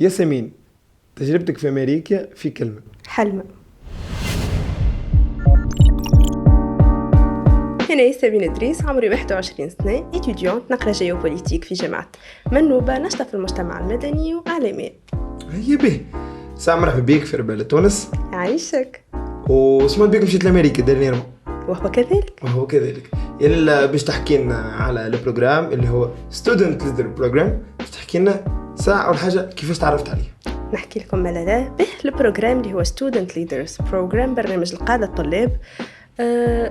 ياسمين، تجربتك في أمريكا في كلمة. حلمة. أنا ياسمين إدريس، عمري 21 سنة، إتيديونت نقرأ جيوبوليتيك في جامعة منوبة، نشتغل في المجتمع المدني وإعلامية. هيا به، ساعة مرحبا بيك في ربالة تونس. عايشك. وسمعت بيك مشيت لأمريكا ديرنييرمون. وهو كذلك. يلا باش تحكي لنا على البروجرام اللي هو Student Leader Program، باش تحكي لنا ساعة أول حاجة كيفاش تعرفت عليه. نحكي لكم ملالا به البروجرام اللي هو Student Leaders Program، برنامج القادة الطلاب.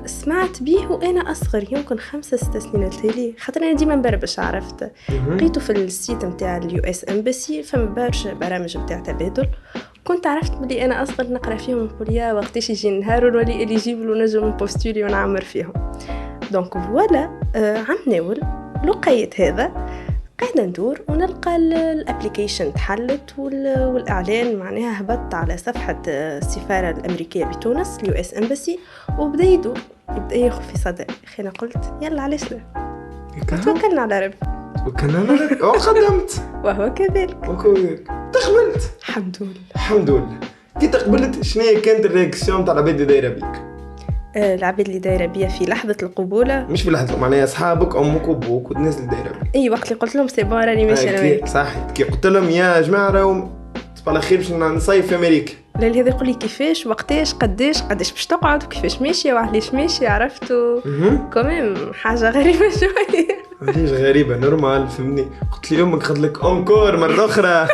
سمعت بيه وأنا أصغر، يمكن 5-6 سنين التالي، خاطر أنا ديما بربش عرفت. لقيته في السيت متاع اليو اس امباسي، فما برشا برامج متاع تبادل. كنت عرفت بلي أنا أصغر نقرأ فيهم، نقول يا وقتاش يجي النهار ونولي إليجيبل ونجم نبوستولي ونعمر فيهم. دونك فوالا، عم ناول لقيت هذا، قاعدة ندور ونلقى الابليكيشن تحلت والإعلان معناها هبطت على صفحة السفارة الأمريكية بتونس اليو اس امباسي، وبدأ يدور، يبدأ ياخذ في صدى. أنا قلت يلا علاش لا، توكلنا على ربي. وخدمت. وهو كذلك. تقبلت الحمد لله. كي تقبلت شنو كانت الرياكسيون تاع العباد اللي دايره بيك؟ العباد اللي دايره بيا في لحظه القبوله، مش في لحظه، معناها اصحابك امك وابوك والناس اللي دايره بيك. اي وقت اللي قلت لهم سي بون راني ماشي انا صح. كي قلت لهم يا جماعه راهو تصبح على خير باش نصيف في امريكا، لا هذا يقول لي كيفاش وقتاش قداش باش تقعد وكيفاش ماشيه وعلاش ماشيه، عرفتوا كمان حاجه غريبه شويه. ليش غريبه؟ نورمال فهمني. قلت لي امك خذ لك انكور مره اخرى.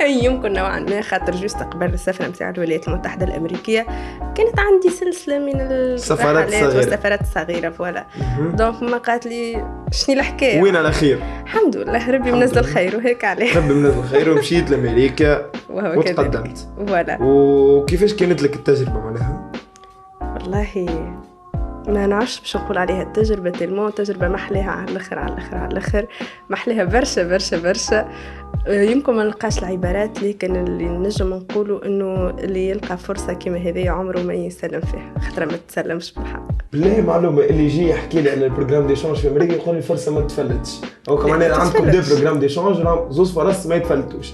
اي يمكن نوعا ما، خاطر جوست قبل السفره نتاع الولايات المتحده الامريكيه كانت عندي سلسله من السفرات الصغيره فوالا. دونك ما قالت لي شنو الحكايه، وين على خير؟ الحمد لله ربي منزل خير وهيك عليه. ربي منزل خير. ومشيت لامريكا وتقدمت فوالا. وكيفاش كانت لك التجربه معناها؟ والله ما نعرفش باش نقول عليها التجربه، تجربه محليها على الاخر محليها برشا. يمكن ما نلقاش العبارات، لكن اللي نجم نقوله انه اللي يلقى فرصه كما هذه عمره ما يسلم فيها، خاطر ما تسلمش بالحق. بالله معلومه، اللي يجي يحكي لي على البروجرام دي شونج في امريكا يقول لي الفرصه ما تفلتش، او كمان عندكم دي بروجرام دي شونج زوز فرص ما يتفلتوش.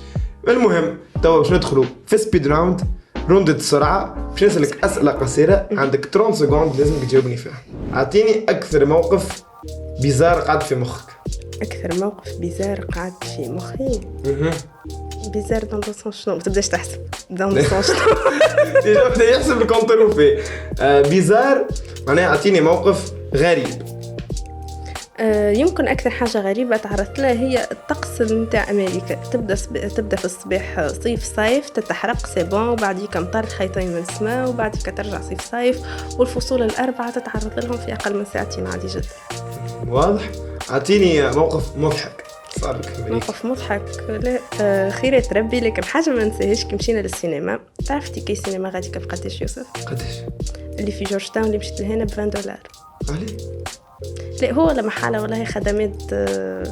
المهم توا باش ندخلوا في سبيد راوند، روندة السرعة. باش نسألك أسئلة قصيرة، عندك 30 سكوند لازم تجاوبني فيها. أعطيني أكثر موقف بيزار قاعد في مخك. أكثر موقف بيزار قاعد في مخي. بيزار دون دو شنو؟ ما تبداش تحسب دون شنو. ديجا بدا يحسب الكونترو فيه. بيزار معناها أعطيني موقف غريب. يمكن أكثر حاجة غريبة تعرضت لها هي الطقس متاع أمريكا. تبدأ في الصباح صيف تتحرق سيبون، وبعديك مطر خيطين من السماء، وبعديك ترجع صيف، والفصول الأربعة تتعرض لهم في أقل من ساعتين عادي جدا. واضح. أعطيني موقف مضحك صار لك في أمريكا. موقف مضحك؟ لا خيرة ربي، لكن حاجة ما ننساهاش كي مشينا للسينما. تعرفتي كي السينما غادي كيف قداش يوسف؟ قداش؟ اللي في جورج تاون اللي مشيت لهنا $20. علي؟ لا هو لما حالة والله خدمات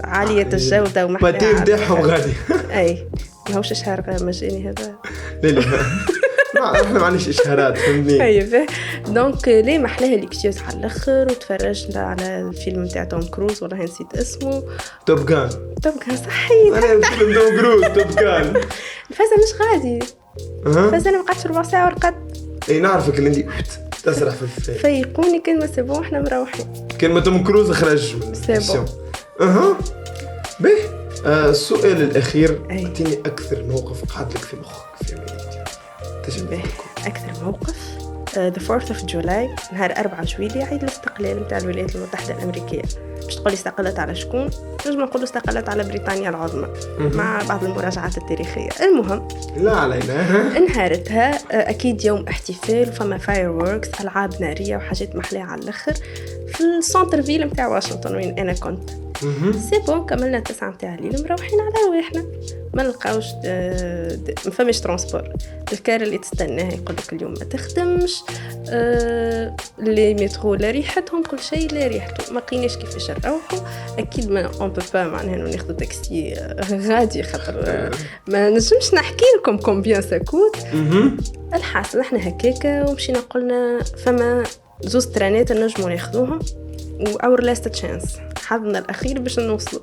عالية الجودة ومحلها باتيف ديحهم غادي. أي ماهوش إشهار مجاني هذا. لا احنا معليش إشهارات فهمني. أيوة. دونك ليه محلها ليكسيوس على الآخر، وتفرجنا على الفيلم متاع توم كروز والله نسيت اسمه. توب جان صحيح. أنا فيلم توم كروز توب جان. الفازة مش غادي. الفازة أنا مقعدش 4 ساعة ورقد. اي نعرفك اللي انتي تسرح في الفيلم. فيقوني كلمة سيبون احنا مروحين. كلمة توم كروز خرج من سيبون. به. السؤال الأخير، أعطيني أكثر موقف قعد لك في مخك في أمريكا. أكثر موقف The 4th of July، نهار 4 جويلية، عيد الاستقلال متاع الولايات المتحدة الأمريكية. باش تقولي استقلت على شكون؟ نجم نقول استقلت على بريطانيا العظمى مع بعض المراجعات التاريخية. المهم لا علينا. نهارتها أكيد يوم احتفال، فما fireworks، ألعاب نارية وحاجات محلية على الآخر في السنتر فيل متاع واشنطن وين أنا كنت. سيبون كملنا 9 متاع الليل مروحين على رواحنا، ما نلقاوش ما فماش ترانسبور. الكار اللي تستناه يقول لك اليوم ما تخدمش، اللي مترو لا ريحتهم، كل شيء لا ريحته. ما لقيناش كيفاش نروحوا. اكيد ما اون بو با معناها ناخذ تاكسي غادي، خاطر ما نجمش نحكي لكم كومبيان ساكوت. الحاصل احنا هكاكا ومشينا قلنا فما 2 ترانات نجموا ناخذوهم، و اور لاست تشانس، حظنا الأخير باش نوصلوا.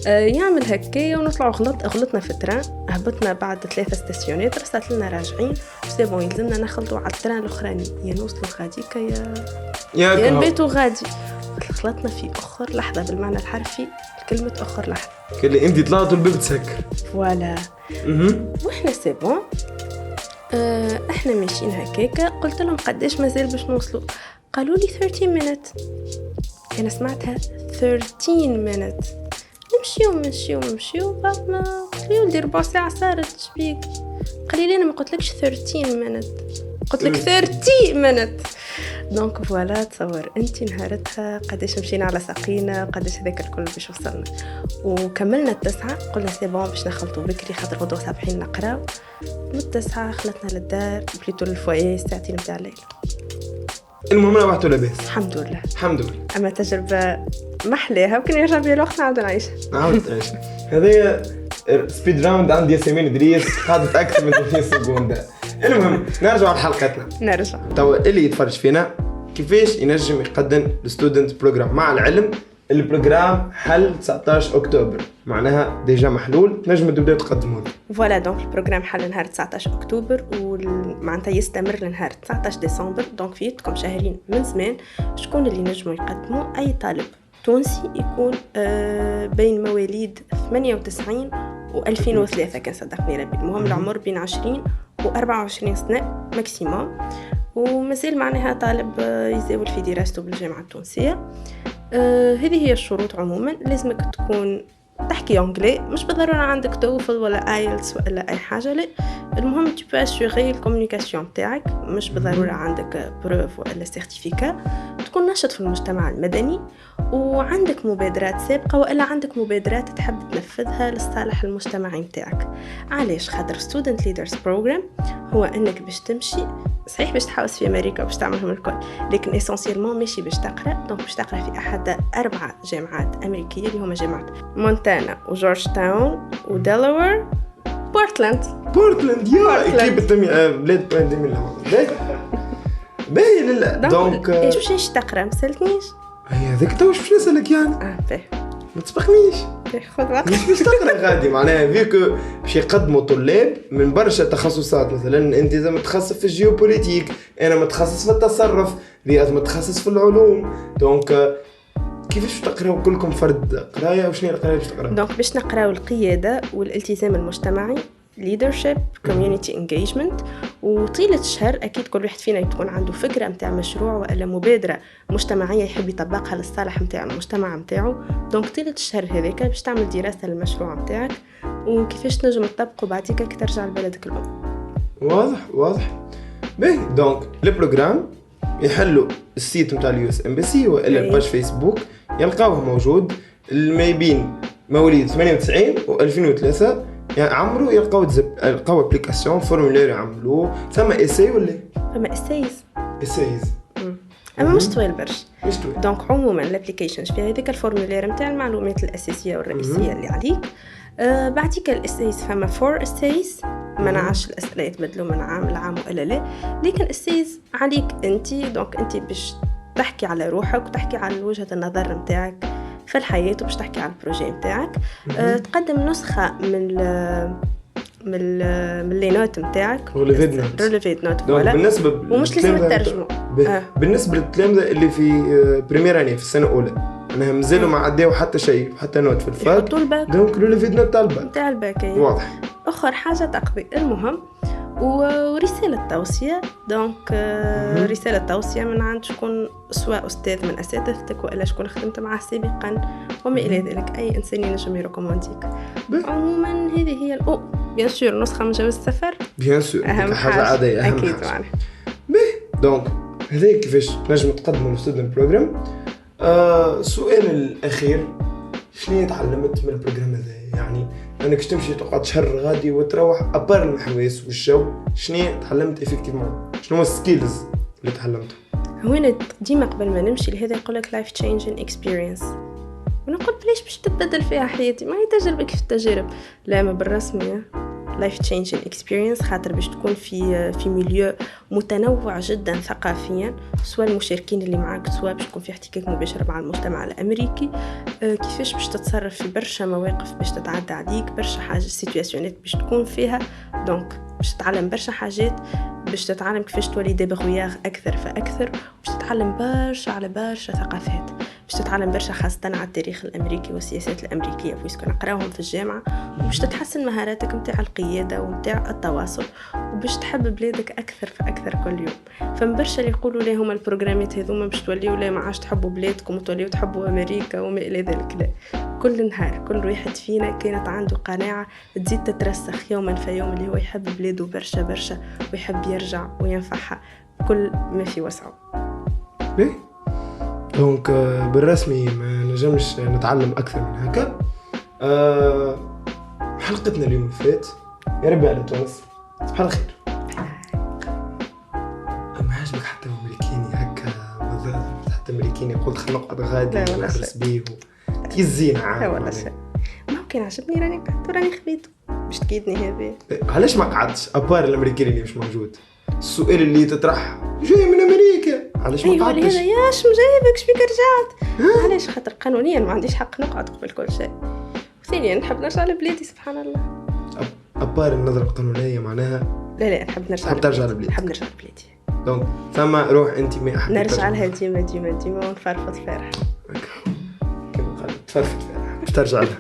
يعمل هكايا ونطلعوا. غلطنا في التران، هبطنا بعد 3 ستاسيونات، رسلت لنا راجعين سي بون يلزمنا نخلطوا على التران الأخراني، يا نوصلوا غاديكا يا نبيتوا غادي. خلطنا في أخر لحظة بالمعنى الحرفي كلمة أخر لحظة، كلي انت طلعتوا الباب تسكر فوالا. واحنا سي بون احنا ماشيين هكاكا. قلت لهم قداش مازال باش نوصلوا؟ قالوا لي 13 minutes. انا سمعتها 13 minutes. نمشيو بعد ما قلت لي ولدي ربع ساعه صارت شبيك. قال لي انا ما قلتلكش 13 minutes، قلت لك 30 minutes. دونك فوالا تصور انت نهارتها قداش مشينا على ساقينا، قداش هذاك الكل باش وصلنا. وكملنا 9، قلنا سي بون باش نخلطوا بكري خاطر غدوه صباحين نقراو. من 9 خلطنا للدار بليتو للفوايي الساعتين متاع الليل. المهم روحتوا لاباس الحمد لله. الحمد لله. اما تجربه محلاها، وكان يرجع بيا الوقت نعاود نعيشها. هذايا سبيد راوند عند ياسمين ادريس قعدت اكثر من 30 سكوند. المهم نرجع لحلقتنا. نرجع تو اللي يتفرج فينا كيفاش ينجم يقدم الستودنت بروجرام. مع العلم البروجرام حل 19 اكتوبر، معناها ديجا محلول، تنجموا تبداو تقدموا. فوالا دونك البروجرام حل نهار 19 اكتوبر ومعناتها يستمر لنهار 19 ديسمبر. دونك فيتكم شهرين من زمان. شكون اللي نجموا يقدموا؟ اي طالب تونسي يكون بين مواليد 98 و2003 كان صدقني ربي. المهم العمر بين 20 و24 سنة ماكسيموم، ومازال معناها طالب يزاول في دراسته بالجامعة التونسية. هذه هي الشروط عموما. لازمك تكون تحكي انجلي، مش بالضرورة عندك توفل ولا ايلتس ولا اي حاجة، لا المهم tu peux assurer الكوميونيكاسيون تاعك، مش بالضرورة عندك بروف ولا سيرتيفيكا. تكون نشط في المجتمع المدني وعندك مبادرات سابقة وإلا عندك مبادرات تحب تنفذها لصالح المجتمع متاعك. علاش؟ خاطر student leaders program هو انك باش تمشي صحيح باش تحاوس في امريكا وباش تعملهم الكل، لكن اسونسيالمون ماشي باش تقرا. دونك باش تقرا في احد 4 جامعات امريكيه اللي هما جامعه مونتانا وجورج تاون وديلاوير بورتلاند يا اكيب بلاد بانديمي باهي لله. دونك ايش باش تقرا؟ ما سالتنيش هي هذاك تو باش نسالك يعني. باهي ما تسبقنيش، خذ وقت. مش باش تقرا غادي معناها فيكو باش يقدموا طلاب من برشا تخصصات. مثلا انت اذا متخصص في الجيوبوليتيك، انا متخصص في التصرف، رياض متخصص في العلوم. دونك كيفاش تقراو كلكم فرد قرايه؟ وشنو القرايه باش تقراو؟ دونك باش نقراو القياده والالتزام المجتمعي leadership community engagement. وطيلة الشهر أكيد كل واحد فينا تكون عنده فكرة متاع مشروع ولا مبادرة مجتمعية يحب يطبقها للصالح متاع المجتمع متاعه. دونك طيلة الشهر هذاك باش تعمل دراسة للمشروع متاعك وكيفاش تنجم تطبقه بعديك كي ترجع لبلدك الأم. واضح. باهي دونك البروجرام يحلوا السيت متاع اليو اس ام بي سي ولا الباج فيسبوك يلقاوه موجود. ما بين مواليد 98 و2003 يعني عمرو يلقاو ابليكاسيون فورمولير يعملوه. ثم اساي ولا فما اسايز اما مش طويل برش. دونك عموما الابليكيشن فيها هذيك الفورمولير نتاع المعلومات الاساسيه والرئيسيه اللي عليك. بعديك الاسايز فما 4 اسايز. ما نعرفش الاسئله يتبدلوا من عام لعام ولا لا، لكن الاسايز عليك انت. دونك انت باش تحكي على روحك وتحكي على وجهه النظر نتاعك في الحياة وباش تحكي على البروجي متاعك. تقدم نسخة من اللي نوت متاعك ريليفيت نوت فوالا. ومش لازم تترجمه. بالنسبة للتلامذة اللي في بريمير اني في السنة الأولى أنها مازالوا ما عداو حتى شيء حتى نوت في الفاك، دونك ريليفيت نوت تاع الباك واضح. آخر حاجة تقضي المهم ورسالة توصية. دونك رسالة توصية من عند شكون، سواء أستاذ من أساتذتك وإلا شكون خدمت معه سابقا وما إلى ذلك، أي إنسان ينجم يريكومونديك. عموما هذه هي بيان سور نسخة من جواز السفر بيان سور أهم حاجة عادية أكيد معنا. دونك هذا كيفاش نجم تقدموا الستودنت بروجرام. السؤال الأخير، شنو تعلمت من البروجرام هذا؟ يعني انك تمشي تقعد شهر غادي وتروح ابار المحواس والجو، شنو تعلمت افكتيفمون؟ شنو هو السكيلز اللي تعلمتها؟ هو انا ديما قبل ما نمشي لهذا يقول لك لايف تشينجينج اكسبيرينس، ونقول بلاش باش تتبدل فيها حياتي، ما هي تجربه كيف التجارب. لا ما بالرسمي life changing experience، خاطر باش تكون في ميليو متنوع جدا ثقافيا، سواء المشاركين اللي معاك سواء باش تكون في احتكاك مباشر مع المجتمع الامريكي. كيفاش باش تتصرف في برشا مواقف باش تتعدى عليك، برشا حاجات سيتواسيونات باش تكون فيها، دونك باش تتعلم برشا حاجات، باش تتعلم كيفاش تولي ديبغوياغ اكثر فاكثر، باش تتعلم برشا على برشا ثقافات، باش تتعلم برشا خاصة على التاريخ الأمريكي والسياسات الأمريكية بويسكو نقراوهم في الجامعة، وباش تتحسن مهاراتك متاع القيادة ومتاع التواصل، وباش تحب بلادك أكثر فأكثر كل يوم. فمن برشا اللي يقولوا لي هما البروغرامات هذوما باش توليوا لا ما عادش تحبوا بلادكم وتوليوا تحبوا أمريكا وما إلى ذلك. لا، كل نهار كل واحد فينا كانت عنده قناعة تزيد تترسخ يوما في يوم، اللي هو يحب بلاده برشا برشا ويحب يرجع وينفعها كل ما في وسعه. ليه؟ دونك بالرسمي ما نجمش نتعلم أكثر من هكا. حلقتنا اليوم فات يا ربي على تونس صباح الخير. ما عجبك حتى أمريكاني هكا بالذات، حتى أمريكاني قلت خل نقعد غادي ونحرس بيه تيزين عام ولا شيء. ما كان عجبني راني قعدت وراني خبيت باش تكيدني هذه. علاش ما قعدتش أبار الأمريكاني اللي مش موجود؟ السؤال اللي تطرح جاي من أمريكا علاش ما قعدتش؟ أيوة هذا ياش مجايبك شبيك رجعت؟ علاش؟ خاطر قانونيا ما عنديش حق نقعد قبل كل شيء، وثانيا نحب نرجع لبلادي سبحان الله. أبار النظرة القانونية معناها لا نحب نرجع لبلادي. نحب نرجع لبلادي. دونك ثم روح انتماء حقيقي نرجع لها ديما ونفرفض فرح كيف قال تفرفض فرح باش ترجع لها.